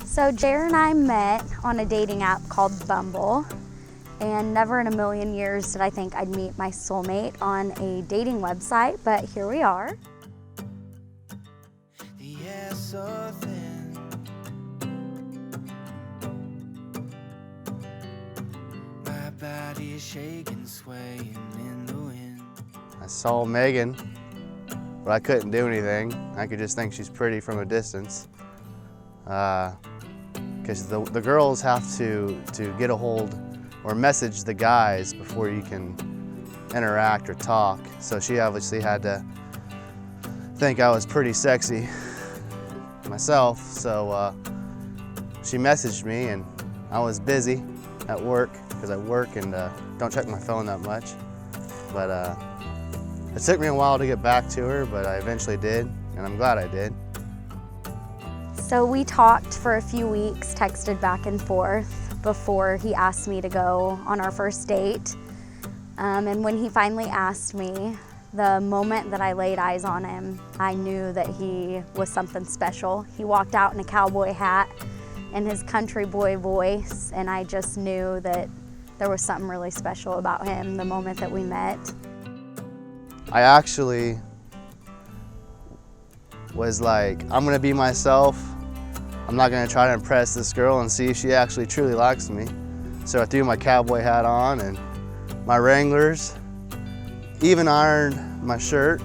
So Jared and I met on a dating app called Bumble, and never in a million years did I think I'd meet my soulmate on a dating website, but here we are. The air so thin. My body is shaking, swaying in the wind. I saw Megan, but I couldn't do anything. I could just think she's pretty from a distance. Because the girls have to get a hold or message the guys before you can interact or talk. So she obviously had to think I was pretty sexy myself. So she messaged me, and I was busy at work because I work and don't check my phone that much. But it took me a while to get back to her, but I eventually did, and I'm glad I did. So we talked for a few weeks, texted back and forth before he asked me to go on our first date. And when he finally asked me, the moment that I laid eyes on him, I knew that he was something special. He walked out in a cowboy hat and his country boy voice, and I just knew that there was something really special about him the moment that we met. I actually was like, I'm gonna be myself. I'm not gonna try to impress this girl and see if she actually truly likes me. So I threw my cowboy hat on and my Wranglers, even ironed my shirt,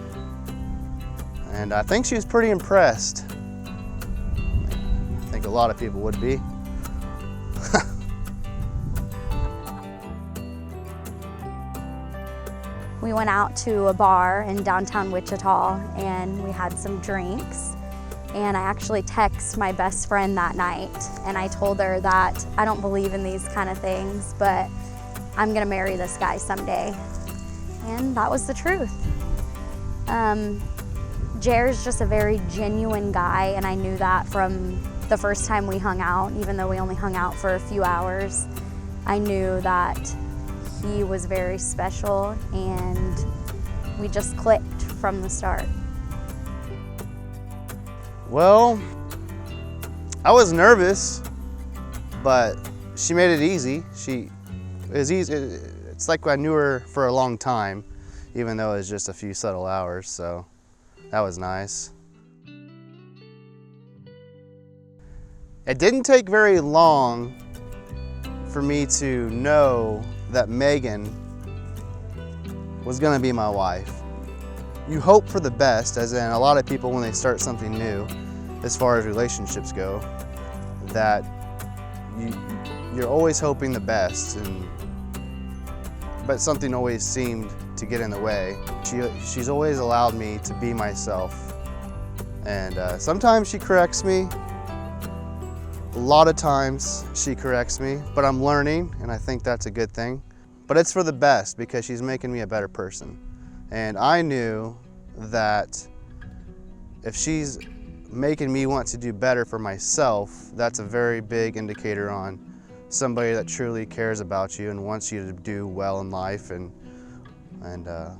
and I think she was pretty impressed. I think a lot of people would be. We went out to a bar in downtown Wichita and we had some drinks. And I actually texted my best friend that night and I told her that I don't believe in these kind of things, but I'm gonna marry this guy someday. And that was the truth. Jared's just a very genuine guy, and I knew that from the first time we hung out, even though we only hung out for a few hours. I knew that he was very special and we just clicked from the start. Well, I was nervous, but she made it easy. It was easy. It's like I knew her for a long time, even though it was just a few subtle hours, so that was nice. It didn't take very long for me to know that Megan was gonna be my wife. You hope for the best, as in a lot of people when they start something new, as far as relationships go, that you're always hoping the best, but something always seemed to get in the way. She's always allowed me to be myself, and sometimes she corrects me. A lot of times she corrects me, but I'm learning, and I think that's a good thing. But it's for the best because she's making me a better person. And I knew that if she's making me want to do better for myself, that's a very big indicator on somebody that truly cares about you and wants you to do well in life. And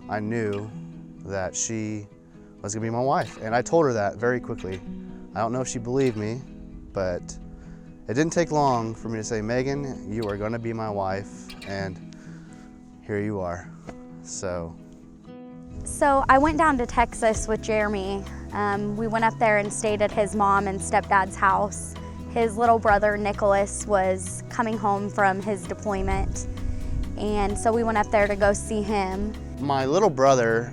I knew that she was gonna be my wife. And I told her that very quickly. I don't know if she believed me, but it didn't take long for me to say, Megan, you are gonna be my wife, and here you are. So I went down to Texas with Jeremy. We went up there and stayed at his mom and stepdad's house. His little brother, Nicholas, was coming home from his deployment. And so we went up there to go see him. my little brother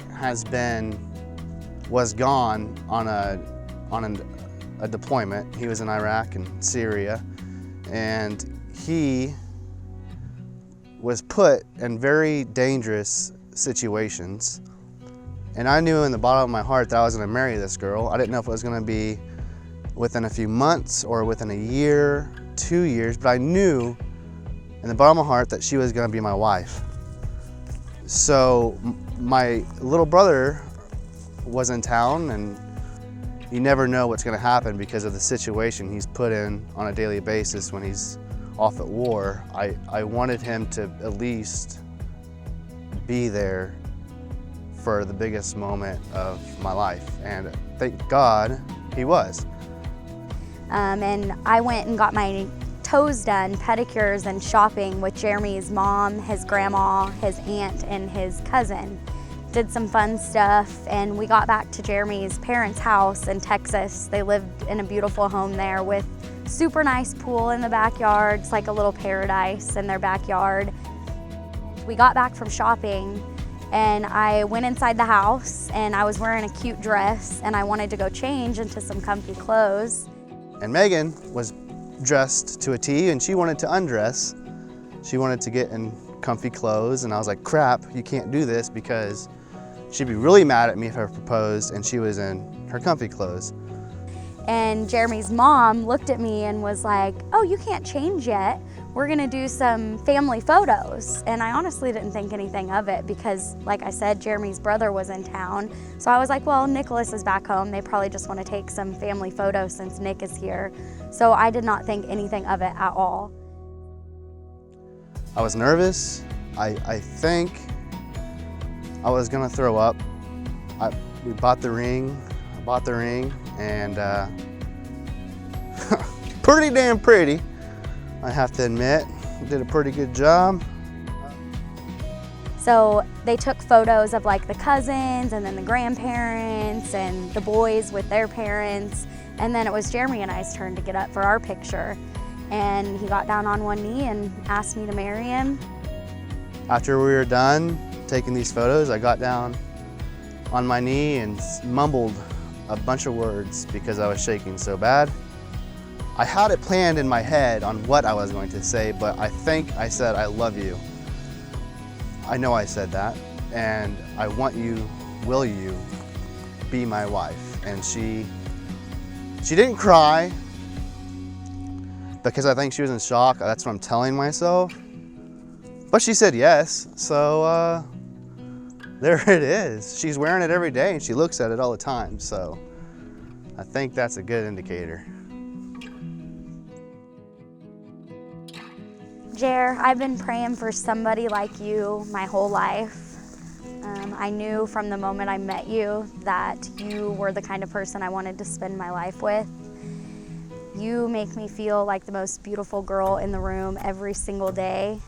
was gone on a deployment. He was in Iraq and Syria, and he was put in very dangerous situations. And I knew in the bottom of my heart that I was gonna marry this girl. I didn't know if it was gonna be within a few months or within a year, 2 years, but I knew in the bottom of my heart that she was gonna be my wife. So my little brother was in town, and you never know what's gonna happen because of the situation he's put in on a daily basis when he's off at war. I wanted him to at least be there for the biggest moment of my life, and thank God he was. And I went and got my toes done, pedicures and shopping with Jeremy's mom, his grandma, his aunt, and his cousin. Did some fun stuff, and we got back to Jeremy's parents' house in Texas. They lived in a beautiful home there with super nice pool in the backyard. It's like a little paradise in their backyard. We got back from shopping and I went inside the house and I was wearing a cute dress and I wanted to go change into some comfy clothes. And Megan was dressed to a T and she wanted to undress. She wanted to get in comfy clothes and I was like, crap, you can't do this because she'd be really mad at me if I proposed and she was in her comfy clothes. And Jeremy's mom looked at me and was like, oh, you can't change yet. We're gonna do some family photos. And I honestly didn't think anything of it because, like I said, Jeremy's brother was in town. So I was like, well, Nicholas is back home. They probably just wanna take some family photos since Nick is here. So I did not think anything of it at all. I was nervous. I think I was gonna throw up. We bought the ring. I bought the ring and pretty damn pretty, I have to admit. Did a pretty good job. So they took photos of like the cousins and then the grandparents and the boys with their parents. And then it was Jeremy and I's turn to get up for our picture. And he got down on one knee and asked me to marry him. After we were done taking these photos, I got down on my knee and mumbled a bunch of words because I was shaking so bad. I had it planned in my head on what I was going to say, but I think I said, I love you. I know I said that, and I want you, will you be my wife? And she didn't cry because I think she was in shock. That's what I'm telling myself. But she said yes, so there it is. She's wearing it every day and she looks at it all the time, so I think that's a good indicator. Jer, I've been praying for somebody like you my whole life. I knew from the moment I met you that you were the kind of person I wanted to spend my life with. You make me feel like the most beautiful girl in the room every single day,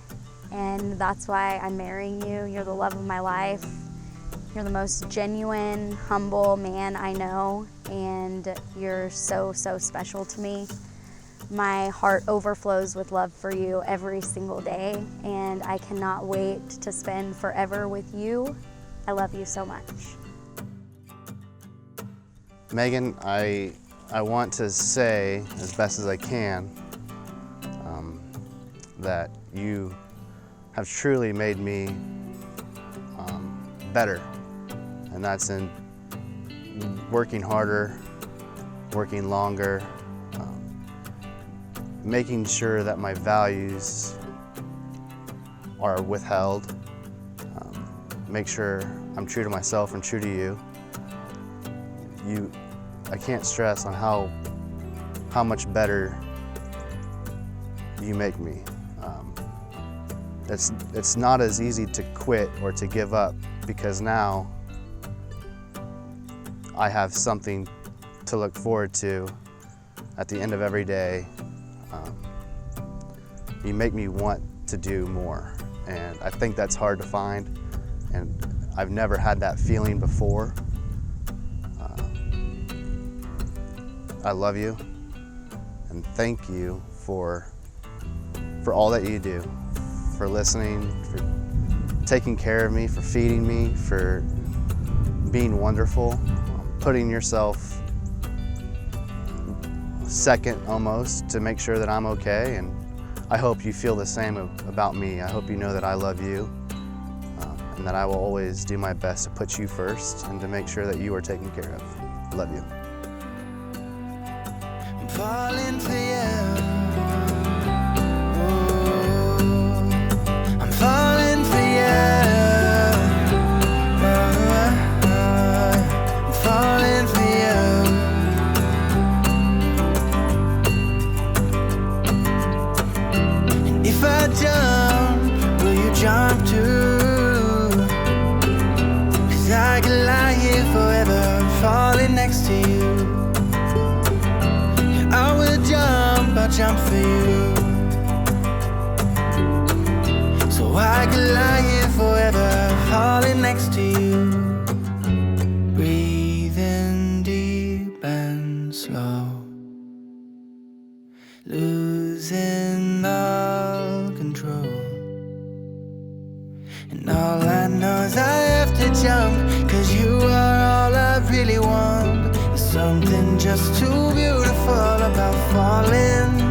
and that's why I'm marrying you. You're the love of my life. You're the most genuine, humble man I know, and you're so, so special to me. My heart overflows with love for you every single day, and I cannot wait to spend forever with you. I love you so much. Megan, I want to say as best as I can that you have truly made me better, and that's in working harder, working longer, making sure that my values are withheld, make sure I'm true to myself and true to you. I can't stress on how much better you make me. It's not as easy to quit or to give up because now I have something to look forward to at the end of every day. You make me want to do more, and I think that's hard to find, and I've never had that feeling before. I love you, and thank you for all that you do, for listening, for taking care of me, for feeding me, for being wonderful, putting yourself second almost to make sure that I'm okay, and I hope you feel the same about me. I hope you know that I love you, and that I will always do my best to put you first and to make sure that you are taken care of. I love you. I'm falling for you. I'm falling for you. I'm falling for you. And if I jump, will you jump too? 'Cause I could lie here forever, falling next to you. I would jump for you, so I could lie here forever, falling next to you, breathing deep and slow, losing all control. And all I know is I have to jump, 'cause you are all I really want. There's something just too beautiful about falling